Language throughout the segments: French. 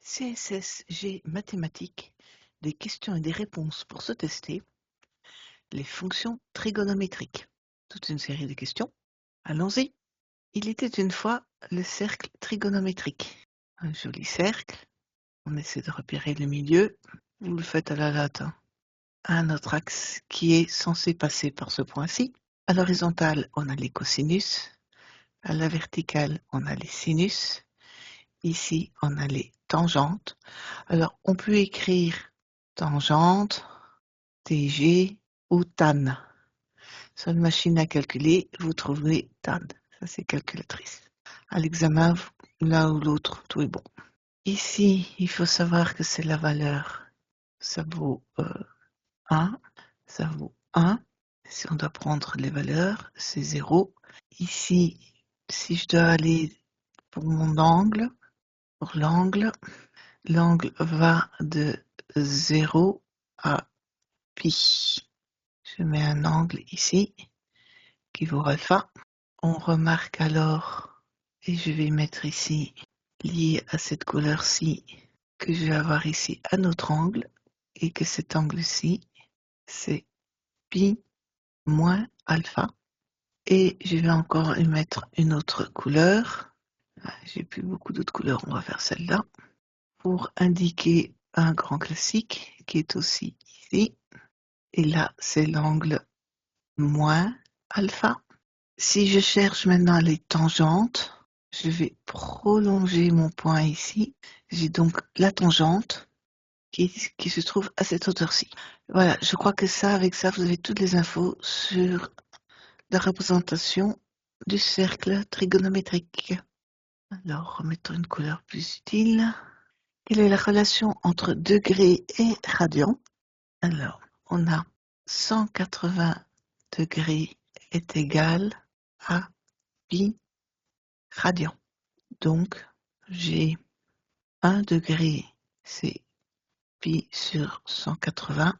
CSSG mathématiques, des questions et des réponses pour se tester, les fonctions trigonométriques. Toute une série de questions. Allons-y. Il était une fois le cercle trigonométrique. Un joli cercle. On essaie de repérer le milieu. Vous le faites à la latin. Un autre axe qui est censé passer par ce point-ci. À l'horizontale, on a les cosinus. À la verticale, on a les sinus. Ici, on a les tangentes. Alors, on peut écrire tangente, TG ou tan. Sur une machine à calculer, vous trouvez tan. Ça, c'est calculatrice. À l'examen, l'un ou l'autre, tout est bon. Ici, il faut savoir que c'est la valeur. Ça vaut 1. Ça vaut 1. Si on doit prendre les valeurs, c'est 0. Ici, si je dois aller pour mon angle, pour l'angle va de 0 à pi. Je mets un angle ici qui vaut alpha. On remarque alors, et je vais mettre ici, lié à cette couleur-ci, que je vais avoir ici un autre angle et que cet angle-ci, c'est pi moins alpha. Et je vais encore y mettre une autre couleur. J'ai plus beaucoup d'autres couleurs, on va faire celle-là. Pour indiquer un grand classique qui est aussi ici. Et là, c'est l'angle moins alpha. Si je cherche maintenant les tangentes, je vais prolonger mon point ici. J'ai donc la tangente qui se trouve à cette hauteur-ci. Voilà, je crois que ça, avec ça, vous avez toutes les infos sur la représentation du cercle trigonométrique. Alors, remettons une couleur plus utile. Quelle est la relation entre degré et radian? Alors, on a 180 degrés est égal à pi radian. Donc, j'ai 1 degré, c'est pi sur 180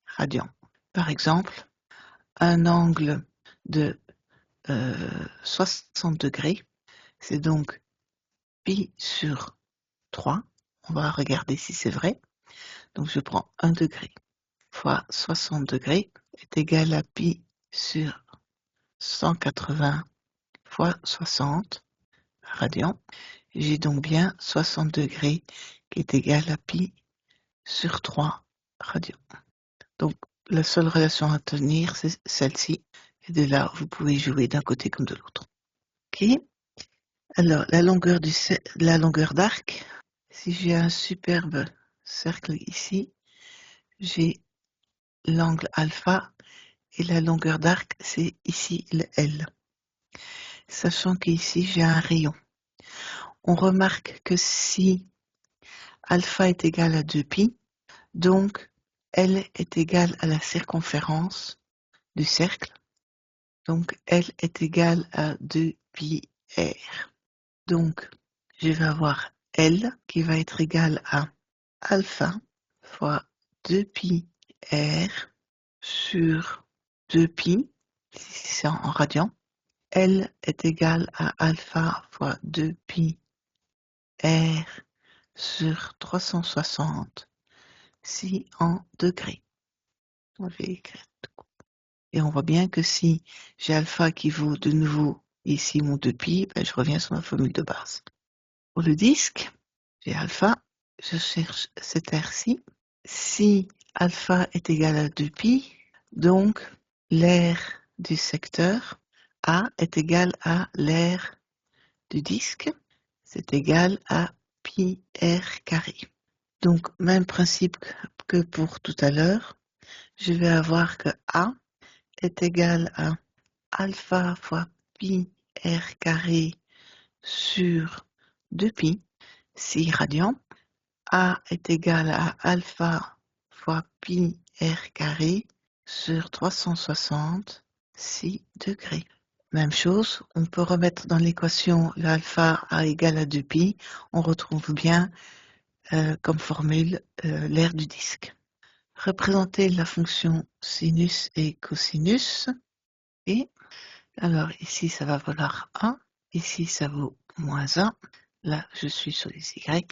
radians. Par exemple, un angle de 60 degrés, c'est donc pi sur 3. On va regarder si c'est vrai. Donc, je prends 1 degré fois 60 degrés est égal à pi sur 180 fois 60 radians. J'ai donc bien 60 degrés qui est égal à pi sur 3 radians. Donc, la seule relation à tenir, c'est celle-ci. Et de là, vous pouvez jouer d'un côté comme de l'autre. OK? Alors, la longueur d'arc, si j'ai un superbe cercle ici, j'ai l'angle alpha et la longueur d'arc, c'est ici le L. Sachant qu'ici, j'ai un rayon. On remarque que si alpha est égal à 2pi, donc L est égal à la circonférence du cercle. Donc L est égal à 2pi r. Donc je vais avoir L qui va être égal à alpha fois 2pi r sur 2pi, si c'est en radians. L est égal à alpha fois 2pi r sur 360 si en degrés. On va écrire. Et on voit bien que si j'ai alpha qui vaut de nouveau ici mon 2pi, ben je reviens sur ma formule de base. Pour le disque, j'ai alpha, je cherche cet aire-ci. Si alpha est égal à 2pi, donc l'aire du secteur A est égal à l'aire du disque, c'est égal à pi r carré. Donc, même principe que pour tout à l'heure, je vais avoir que A est égal à alpha fois pi r carré sur 2pi, si radians. A est égal à alpha fois pi r carré sur 360, 6 degrés. Même chose, on peut remettre dans l'équation l'alpha A égale à 2pi, on retrouve bien comme formule l'aire du disque. Représenter la fonction sinus et cosinus. Et alors ici ça va valoir 1, ici ça vaut moins 1. Là je suis sur les y.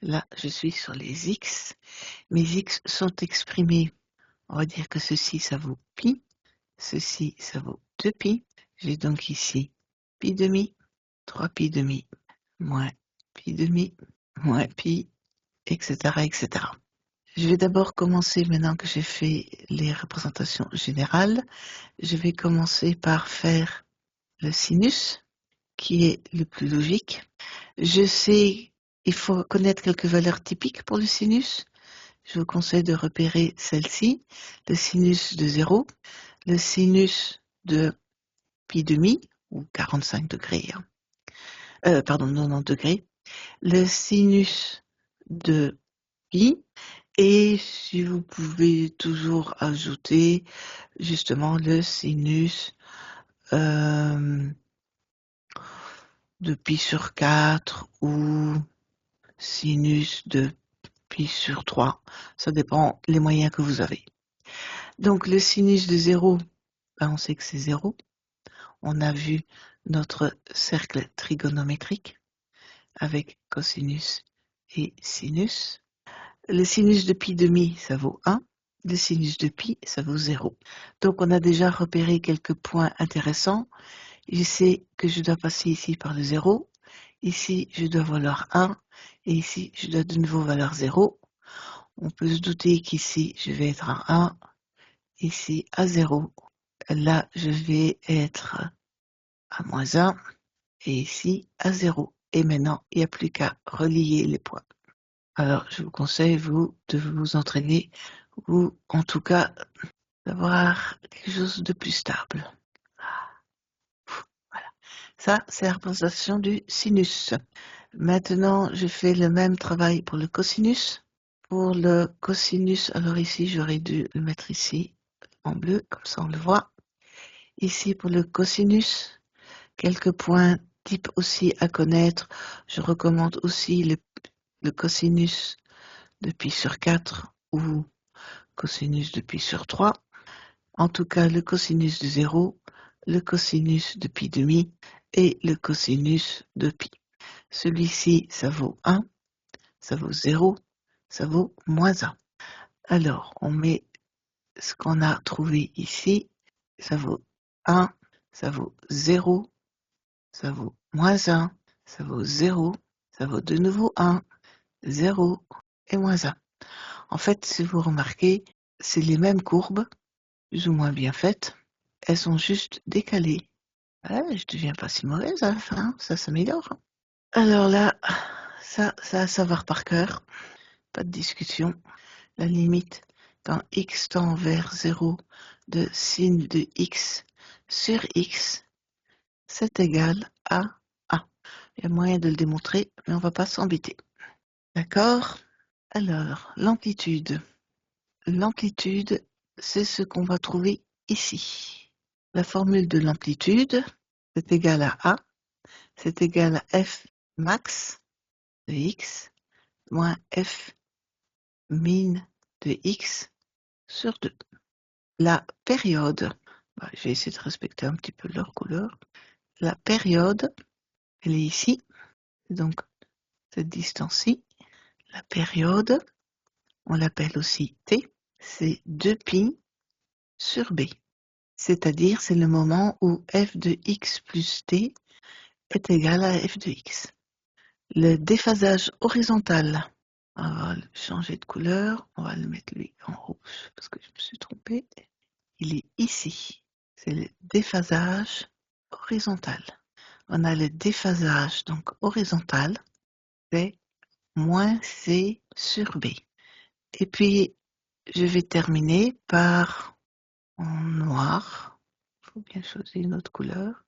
Là, je suis sur les x. Mes x sont exprimés. On va dire que ceci, ça vaut pi. Ceci, ça vaut 2pi. J'ai donc ici pi demi, 3pi demi, moins pi demi, moins pi, etc., etc. Je vais d'abord commencer, maintenant que j'ai fait les représentations générales, je vais commencer par faire le sinus, qui est le plus logique. Je sais, il faut connaître quelques valeurs typiques pour le sinus. Je vous conseille de repérer celle-ci, le sinus de 0, le sinus de pi demi, ou 45 degrés, pardon, 90 degrés, le sinus de pi, et si vous pouvez toujours ajouter justement le sinus de pi sur 4 ou sinus de pi sur 3. Ça dépend les moyens que vous avez. Donc le sinus de 0, ben on sait que c'est 0. On a vu notre cercle trigonométrique avec cosinus et sinus. Le sinus de pi demi, ça vaut 1. Le sinus de pi, ça vaut 0. Donc on a déjà repéré quelques points intéressants. Je sais que je dois passer ici par le 0. Ici, je dois valoir 1. Et ici, je dois de nouveau valoir 0. On peut se douter qu'ici, je vais être à 1. Ici, à 0. Là, je vais être à moins 1. Et ici, à 0. Et maintenant, il n'y a plus qu'à relier les points. Alors, je vous conseille, de vous entraîner, ou en tout cas, d'avoir quelque chose de plus stable. Voilà. Ça, c'est la représentation du sinus. Maintenant, je fais le même travail pour le cosinus. Pour le cosinus, alors ici, j'aurais dû le mettre ici, en bleu, comme ça on le voit. Ici, pour le cosinus, quelques points types aussi à connaître. Je recommande aussi le cosinus de pi sur 4 ou cosinus de pi sur 3. En tout cas, le cosinus de 0, le cosinus de pi demi et le cosinus de pi. Celui-ci, ça vaut 1, ça vaut 0, ça vaut moins 1. Alors, on met ce qu'on a trouvé ici, ça vaut 1, ça vaut 0, ça vaut moins 1, ça vaut 0, ça vaut de nouveau 1, 0 et moins 1. En fait, si vous remarquez, c'est les mêmes courbes, plus ou moins bien faites, elles sont juste décalées. Ouais, je deviens pas si mauvaise à la fin, ça s'améliore. Alors là, ça à savoir par cœur, pas de discussion. La limite quand x tend vers 0 de sin de x sur x, c'est égal à A. Il y a moyen de le démontrer, mais on va pas s'embêter. D'accord? Alors, l'amplitude. L'amplitude, c'est ce qu'on va trouver ici. La formule de l'amplitude, c'est égal à A, c'est égal à f max de x moins f min de x sur 2. La période, je vais essayer de respecter un petit peu leur couleur. La période, elle est ici, donc cette distance-ci. La période, on l'appelle aussi t, c'est 2pi sur b. C'est-à-dire, c'est le moment où f de x plus t est égal à f de x. Le déphasage horizontal, on va le changer de couleur, on va le mettre lui en rouge parce que je me suis trompée. Il est ici, c'est le déphasage horizontal. On a le déphasage donc horizontal, c'est moins c sur b. Et puis, je vais terminer par en noir. Il faut bien choisir une autre couleur.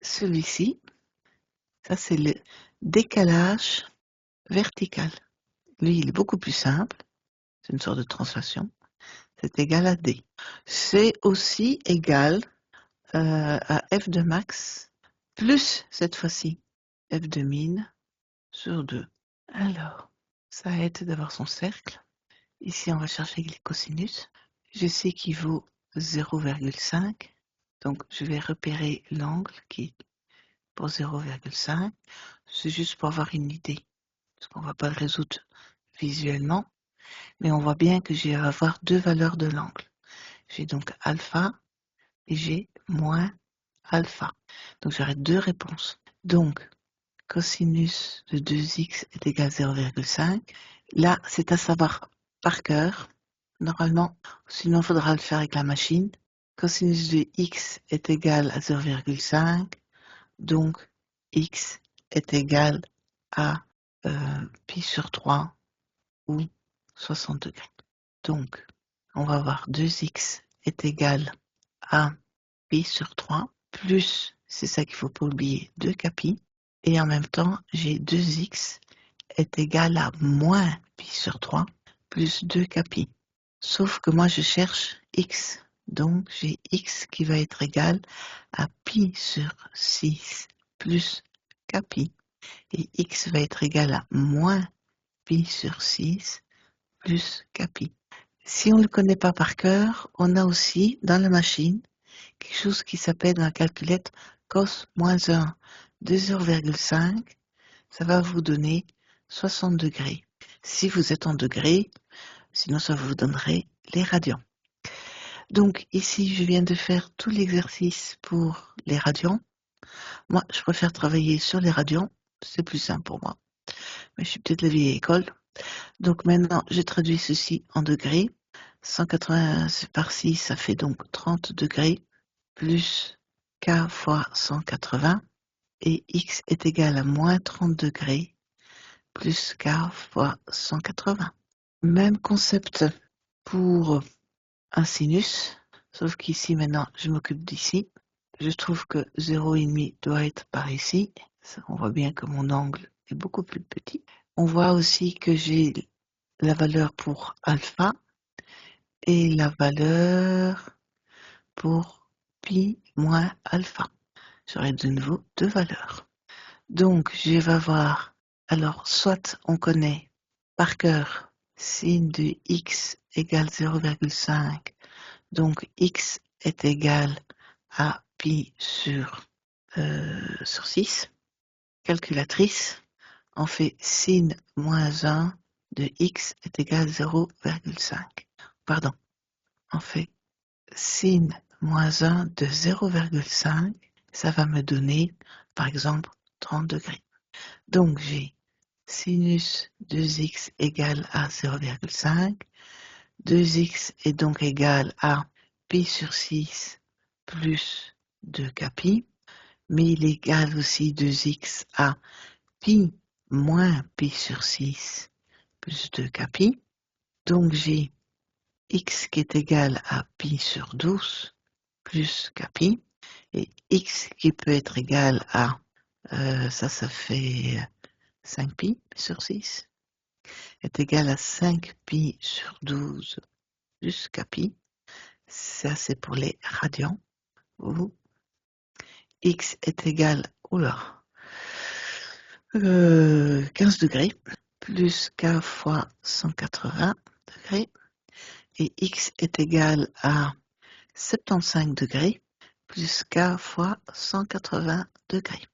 Celui-ci, ça c'est le décalage vertical. Lui, il est beaucoup plus simple. C'est une sorte de translation. C'est égal à D. C'est aussi égal à f de max plus, cette fois-ci, f de min sur 2. Alors, ça aide d'avoir son cercle. Ici, on va chercher les cosinus. Je sais qu'il vaut 0,5. Donc, je vais repérer l'angle qui est pour 0,5. C'est juste pour avoir une idée parce qu'on ne va pas le résoudre visuellement, mais on voit bien que je vais avoir deux valeurs de l'angle. J'ai donc alpha et j'ai moins alpha. Donc j'aurai deux réponses. Donc cosinus de 2x est égal à 0,5. Là, c'est à savoir par cœur, normalement, sinon il faudra le faire avec la machine. Cosinus de x est égal à 0,5, donc x est égal à pi sur 3 ou 60 degrés. Donc, on va avoir 2x est égal à pi sur 3, plus, c'est ça qu'il ne faut pas oublier, 2 pi, et en même temps, j'ai 2x est égal à moins pi sur 3, plus 2 pi. Sauf que moi, je cherche x. Donc, j'ai x qui va être égal à pi sur 6 plus pi. Et x va être égal à moins pi sur 6 plus pi. Si on ne le connaît pas par cœur, on a aussi dans la machine quelque chose qui s'appelle dans la calculette cos moins 1 de 0,5. Ça va vous donner 60 degrés. Si vous êtes en degrés, sinon ça vous donnerait les radians. Donc ici, je viens de faire tout l'exercice pour les radians. Moi, je préfère travailler sur les radians, c'est plus simple pour moi. Mais je suis peut-être la vieille école. Donc maintenant, je traduis ceci en degrés. 180 par 6, ça fait donc 30 degrés, plus k fois 180, et x est égal à moins 30 degrés, plus k fois 180. Même concept pour un sinus, sauf qu'ici maintenant, je m'occupe d'ici. Je trouve que 0,5 doit être par ici. On voit bien que mon angle est beaucoup plus petit. On voit aussi que j'ai la valeur pour alpha et la valeur pour pi moins alpha. J'aurai de nouveau deux valeurs. Donc, je vais voir, alors, soit on connaît par cœur sin de x égale 0,5, donc x est égal à pi sur 6. Calculatrice, on fait sin moins 1 de x est égal à 0,5. Pardon, on fait sin moins 1 de 0,5, ça va me donner, par exemple, 30 degrés. Donc, j'ai sinus 2x égale à 0,5. 2x est donc égal à pi sur 6 plus 2 pi, mais il est égal aussi 2x à pi moins pi sur 6 plus 2 pi. Donc, j'ai x qui est égal à pi sur 12 plus pi, et x qui peut être égal à, ça fait 5 pi sur 6, est égal à 5 pi sur 12 plus pi. Ça, c'est pour les radians. Ou x est égal, 15 degrés, plus k fois 180 degrés, et x est égal à 75 degrés, plus k fois 180 degrés.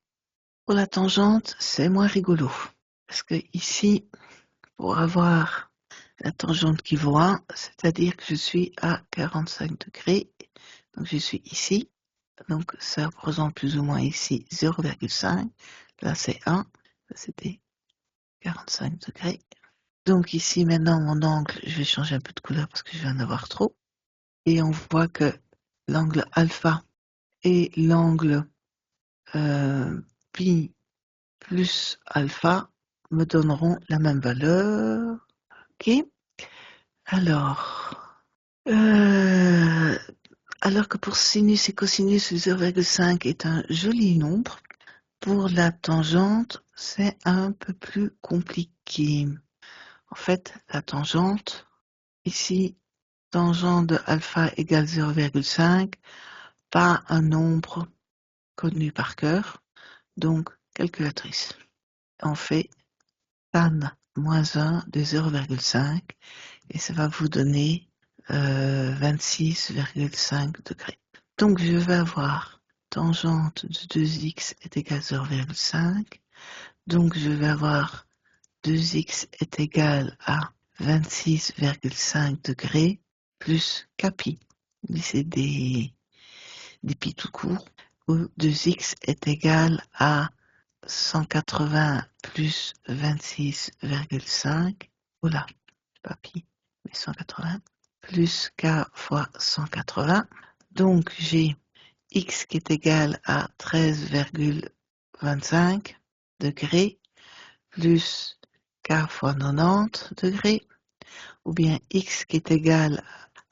Pour la tangente, c'est moins rigolo, parce que ici, pour avoir la tangente qui vaut 1, c'est-à-dire que je suis à 45 degrés, donc je suis ici, donc ça représente plus ou moins ici 0,5, là c'est 1, c'était 45 degrés. Donc ici maintenant mon angle, je vais changer un peu de couleur parce que je vais en avoir trop, et on voit que l'angle alpha et l'angle pi plus alpha me donneront la même valeur. Ok. Alors, alors que pour sinus et cosinus, 0,5 est un joli nombre, pour la tangente, c'est un peu plus compliqué. En fait, la tangente, ici, tangente de alpha égale 0,5, pas un nombre connu par cœur, donc calculatrice. On fait tan moins 1 de 0,5 et ça va vous donner 26,5 degrés. Donc je vais avoir tangente de 2x est égal à 0,5. Donc je vais avoir 2x est égal à 26,5 degrés plus kpi. C'est des pi tout court, où 2x est égal à 180 plus 26,5, oula, pas pi, mais 180, plus k fois 180. Donc j'ai x qui est égal à 13,25 degrés plus k fois 90 degrés, ou bien x qui est égal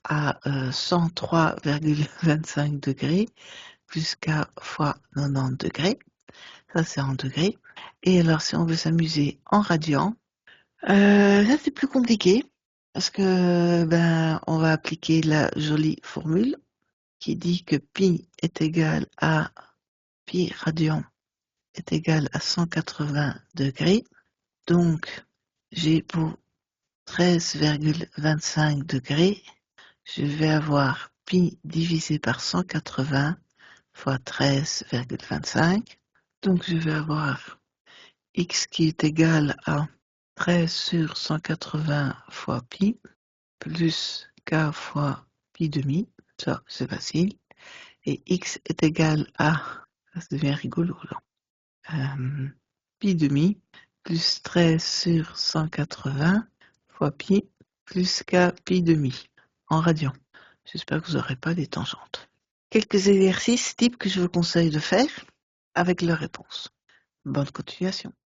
à 103,25 degrés plus k fois 90 degrés. Ça, c'est en degrés. Et alors, si on veut s'amuser en radians, là, c'est plus compliqué parce que, on va appliquer la jolie formule qui dit que pi est égal à pi radian est égal à 180 degrés. Donc, j'ai pour 13,25 degrés, je vais avoir pi divisé par 180 fois 13,25. Donc, je vais avoir x qui est égal à 13 sur 180 fois pi, plus k fois pi demi, ça c'est facile, et x est égal à, ça devient rigolo là, pi demi, plus 13 sur 180 fois pi, plus k pi demi, en radians. J'espère que vous n'aurez pas des tangentes. Quelques exercices types que je vous conseille de faire avec leurs réponses. Bonne continuation.